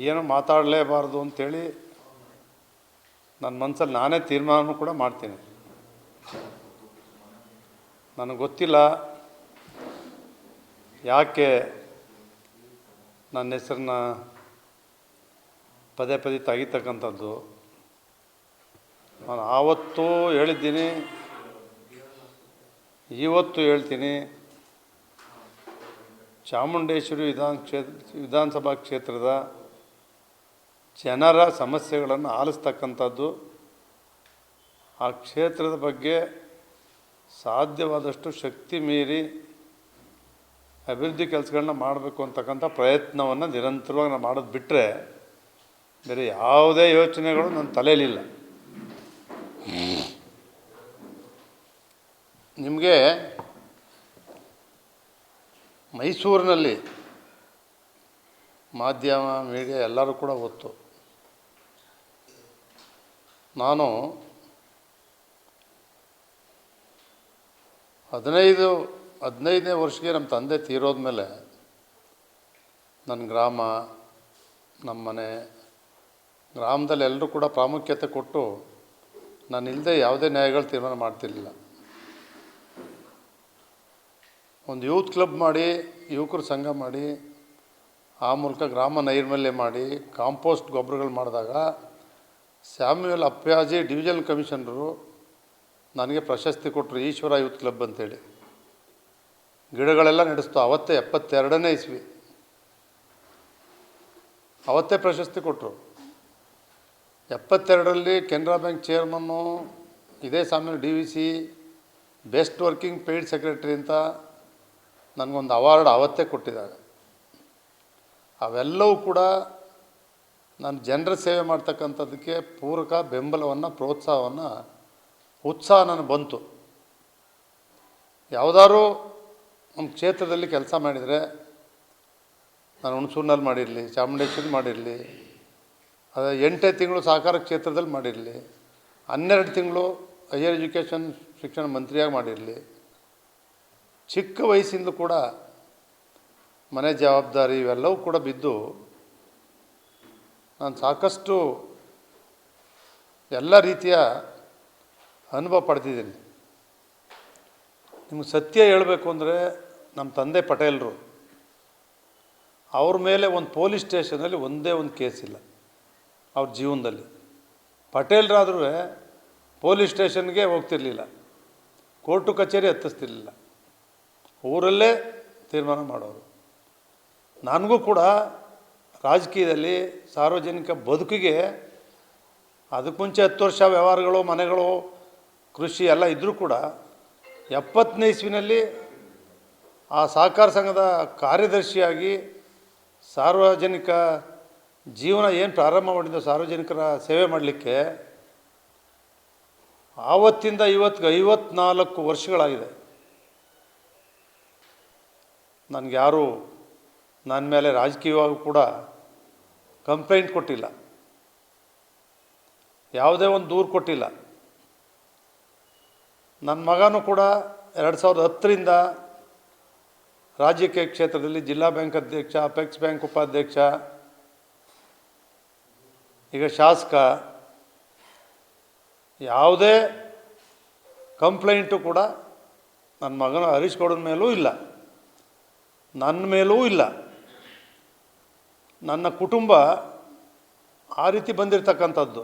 ಏನು ಮಾತಾಡಲೇಬಾರ್ದು ಅಂಥೇಳಿ ನನ್ನ ಮನಸ್ಸಲ್ಲಿ ನಾನೇ ತೀರ್ಮಾನ ಕೂಡ ಮಾಡ್ತೀನಿ. ನನಗೆ ಗೊತ್ತಿಲ್ಲ ಯಾಕೆ ನನ್ನ ಹೆಸರನ್ನ ಪದೇ ಪದೇ ತೆಗಿತಕ್ಕಂಥದ್ದು. ನಾನು ಆವತ್ತೂ ಹೇಳಿದ್ದೀನಿ, ಇವತ್ತು ಹೇಳ್ತೀನಿ. ಚಾಮುಂಡೇಶ್ವರಿ ವಿಧಾನಸಭಾ ಕ್ಷೇತ್ರದ ಜನರ ಸಮಸ್ಯೆಗಳನ್ನು ಆಲಿಸ್ತಕ್ಕಂಥದ್ದು, ಆ ಕ್ಷೇತ್ರದ ಬಗ್ಗೆ ಸಾಧ್ಯವಾದಷ್ಟು ಶಕ್ತಿ ಮೀರಿ ಅಭಿವೃದ್ಧಿ ಕೆಲಸಗಳನ್ನ ಮಾಡಬೇಕು ಅಂತಕ್ಕಂಥ ಪ್ರಯತ್ನವನ್ನು ನಿರಂತರವಾಗಿ ನಾನು ಮಾಡೋದು ಬಿಟ್ಟರೆ ಬೇರೆ ಯಾವುದೇ ಯೋಚನೆಗಳು ನನ್ನ ತಲೆಯಲ್ಲಿಲ್ಲ. ನಿಮಗೆ ಮೈಸೂರಿನಲ್ಲಿ ಮಾಧ್ಯಮ ಮೀಡಿಯಾ ಎಲ್ಲರೂ ಕೂಡ ಗೊತ್ತು. ನಾನು 15ನೇ ವರ್ಷಕ್ಕೆ ನಮ್ಮ ತಂದೆ ತೀರೋದ್ಮೇಲೆ ನನ್ನ ಗ್ರಾಮ, ನಮ್ಮ ಮನೆ, ಗ್ರಾಮದಲ್ಲಿ ಎಲ್ಲರೂ ಕೂಡ ಪ್ರಾಮುಖ್ಯತೆ ಕೊಟ್ಟು ನಾನು ಇಲ್ಲದೆ ಯಾವುದೇ ನ್ಯಾಯಗಳು ತೀರ್ಮಾನ ಮಾಡ್ತಿರಲಿಲ್ಲ. ಒಂದು ಯೂತ್ ಕ್ಲಬ್ ಮಾಡಿ, ಯುವಕರ ಸಂಘ ಮಾಡಿ, ಆ ಮೂಲಕ ಗ್ರಾಮ ನೈರ್ಮಲ್ಯ ಮಾಡಿ, ಕಾಂಪೋಸ್ಟ್ ಗೊಬ್ಬರಗಳು ಮಾಡಿದಾಗ ಸ್ಯಾಮ್ಯುಯಲ್ ಅಪ್ಯಾಜಿ ಡಿವಿಷನಲ್ ಕಮಿಷನರು ನನಗೆ ಪ್ರಶಸ್ತಿ ಕೊಟ್ಟರು, ಈಶ್ವರ ಯೂತ್ ಕ್ಲಬ್ ಅಂತೇಳಿ. ಗಿಡಗಳೆಲ್ಲ ನಡೆಸ್ತು. ಅವತ್ತೇ 72ನೇ ಇಸ್ವಿ, ಅವತ್ತೇ ಪ್ರಶಸ್ತಿ ಕೊಟ್ಟರು. 72ರಲ್ಲಿ ಕೆನರಾ ಬ್ಯಾಂಕ್ ಚೇರ್ಮನ್ನು, ಇದೇ ಸಾಮಾನ್ಯ DVC best working paid secretary ಅಂತ ನನಗೊಂದು ಅವಾರ್ಡ್ ಅವತ್ತೇ ಕೊಟ್ಟಿದ್ದಾರೆ. ಅವೆಲ್ಲವೂ ಕೂಡ ನಾನು ಜನರ ಸೇವೆ ಮಾಡ್ತಕ್ಕಂಥದ್ದಕ್ಕೆ ಪೂರಕ ಬೆಂಬಲವನ್ನು, ಪ್ರೋತ್ಸಾಹವನ್ನು, ಉತ್ಸಾಹ ನನಗೆ ಬಂತು. ಯಾವುದಾದ್ರೂ ನಮ್ಮ ಕ್ಷೇತ್ರದಲ್ಲಿ ಕೆಲಸ ಮಾಡಿದರೆ, ನಾನು ಹುಣಸೂರಿನಲ್ಲಿ ಮಾಡಿರಲಿ, ಚಾಮುಂಡೇಶ್ವರಿ ಮಾಡಿರಲಿ, ಅದು 8 ತಿಂಗಳು ಸಹಕಾರ ಕ್ಷೇತ್ರದಲ್ಲಿ ಮಾಡಿರಲಿ, 12 ತಿಂಗಳು ಹೈಯರ್ ಎಜುಕೇಷನ್ ಶಿಕ್ಷಣ ಮಂತ್ರಿಯಾಗಿ ಮಾಡಿರಲಿ, ಚಿಕ್ಕ ವಯಸ್ಸಿಂದಲೂ ಕೂಡ ಮನೆ ಜವಾಬ್ದಾರಿ ಇವೆಲ್ಲವೂ ಕೂಡ ಬಿದ್ದು ನಾನು ಸಾಕಷ್ಟು ಎಲ್ಲ ರೀತಿಯ ಅನುಭವ ಪಡೆದಿದ್ದೀನಿ. ನಿಮಗೆ ಸತ್ಯ ಹೇಳಬೇಕು ಅಂದರೆ, ನಮ್ಮ ತಂದೆ ಪಟೇಲರು, ಅವ್ರ ಮೇಲೆ ಒಂದು ಪೊಲೀಸ್ ಸ್ಟೇಷನಲ್ಲಿ ಒಂದೇ ಒಂದು ಕೇಸ್ ಇಲ್ಲ ಅವ್ರ ಜೀವನದಲ್ಲಿ. ಪಟೇಲರಾದ್ರೂ ಪೊಲೀಸ್ ಸ್ಟೇಷನ್ಗೆ ಹೋಗ್ತಿರ್ಲಿಲ್ಲ, ಕೋರ್ಟು ಕಚೇರಿ ಹತ್ತಿಸ್ತಿರ್ಲಿಲ್ಲ, ಊರಲ್ಲೇ ತೀರ್ಮಾನ ಮಾಡೋರು. ನನಗೂ ಕೂಡ ರಾಜಕೀಯದಲ್ಲಿ ಸಾರ್ವಜನಿಕ ಬದುಕಿಗೆ ಅದಕ್ಕೆ ಮುಂಚೆ 10 ವರ್ಷ ವ್ಯವಹಾರಗಳು, ಮನೆಗಳು, ಕೃಷಿ ಎಲ್ಲ ಇದ್ದರೂ ಕೂಡ 70ನೇ ಇಸ್ವಿನಲ್ಲಿ ಆ ಸಹಕಾರ ಸಂಘದ ಕಾರ್ಯದರ್ಶಿಯಾಗಿ ಸಾರ್ವಜನಿಕ ಜೀವನ ಏನು ಪ್ರಾರಂಭ ಮಾಡಿದ್ದು ಸಾರ್ವಜನಿಕರ ಸೇವೆ ಮಾಡಲಿಕ್ಕೆ, ಆವತ್ತಿಂದ ಇವತ್ತಿಗೆ 54 ವರ್ಷಗಳಾಗಿದೆ. ನನಗ್ಯಾರೂ ನನ್ನ ಮೇಲೆ ರಾಜಕೀಯವಾಗೂ ಕೂಡ ಕಂಪ್ಲೇಂಟ್ ಕೊಟ್ಟಿಲ್ಲ, ಯಾವುದೇ ಒಂದು ದೂರು ಕೊಟ್ಟಿಲ್ಲ. ನನ್ನ ಮಗನೂ ಕೂಡ 2010ರಿಂದ ರಾಜಕೀಯ ಕ್ಷೇತ್ರದಲ್ಲಿ ಜಿಲ್ಲಾ ಬ್ಯಾಂಕ್ ಅಧ್ಯಕ್ಷ, ಅಪೆಕ್ಸ್ ಬ್ಯಾಂಕ್ ಉಪಾಧ್ಯಕ್ಷ, ಈಗ ಶಾಸಕ. ಯಾವುದೇ ಕಂಪ್ಲೇಂಟು ಕೂಡ ನನ್ನ ಮಗನ ಹರೀಶ್ ಗೌಡನ ಮೇಲೂ ಇಲ್ಲ, ನನ್ನ ಮೇಲೂ ಇಲ್ಲ. ನನ್ನ ಕುಟುಂಬ ಆ ರೀತಿ ಬಂದಿರತಕ್ಕಂಥದ್ದು.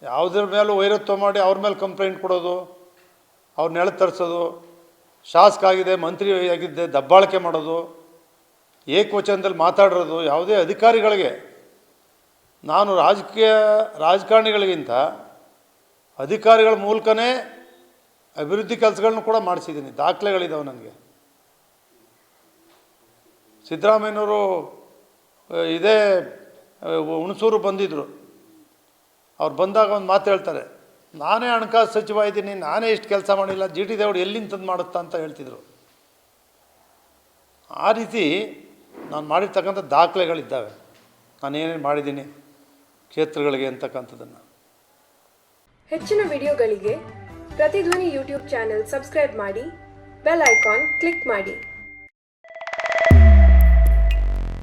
ಯಾವುದ್ರ ಮೇಲೂ ವೈರತ್ವ ಮಾಡಿ ಅವ್ರ ಮೇಲೆ ಕಂಪ್ಲೇಂಟ್ ಕೊಡೋದು, ಅವ್ರನ್ನ ಎಳೆದು ತರಿಸೋದು, ಶಾಸಕ ಆಗಿದೆ, ಮಂತ್ರಿ ಆಗಿದ್ದೆ ದಬ್ಬಾಳಿಕೆ ಮಾಡೋದು, ಏಕವಚನದಲ್ಲಿ ಮಾತಾಡಿರೋದು, ಯಾವುದೇ ಅಧಿಕಾರಿಗಳಿಗೆ, ನಾನು ರಾಜಕಾರಣಿಗಳಿಗಿಂತ ಅಧಿಕಾರಿಗಳ ಮೂಲಕನೇ ಅಭಿವೃದ್ಧಿ ಕೆಲಸಗಳನ್ನೂ ಕೂಡ ಮಾಡಿಸಿದ್ದೀನಿ. ದಾಖಲೆಗಳಿದ್ದಾವೆ ನನಗೆ. ಸಿದ್ದರಾಮಯ್ಯನವರು ಇದೇ ಹುಣಸೂರು ಬಂದಿದ್ದರು. ಅವ್ರು ಬಂದಾಗ ಒಂದು ಮಾತು ಹೇಳ್ತಾರೆ, ನಾನೇ ಹಣಕಾಸು ಸಚಿವ ಇದ್ದೀನಿ, ನಾನೇ ಇಷ್ಟು ಕೆಲಸ ಮಾಡಿಲ್ಲ, GT ದೇವ್ರು ಎಲ್ಲಿಂದ ತಂದು ಮಾಡುತ್ತಾ ಅಂತ ಹೇಳ್ತಿದ್ರು. ಆ ರೀತಿ ನಾನು ಮಾಡಿರ್ತಕ್ಕಂಥ ದಾಖಲೆಗಳಿದ್ದಾವೆ, ನಾನೇನೇನು ಮಾಡಿದ್ದೀನಿ ಕ್ಷೇತ್ರಗಳಿಗೆ ಅಂತಕ್ಕಂಥದ್ದನ್ನು. ಹೆಚ್ಚಿನ ವಿಡಿಯೋಗಳಿಗೆ ಪ್ರತಿಧ್ವನಿ ಯೂಟ್ಯೂಬ್ ಚಾನೆಲ್ ಸಬ್ಸ್ಕ್ರೈಬ್ ಮಾಡಿ, ಬೆಲ್ ಐಕಾನ್ ಕ್ಲಿಕ್ ಮಾಡಿ.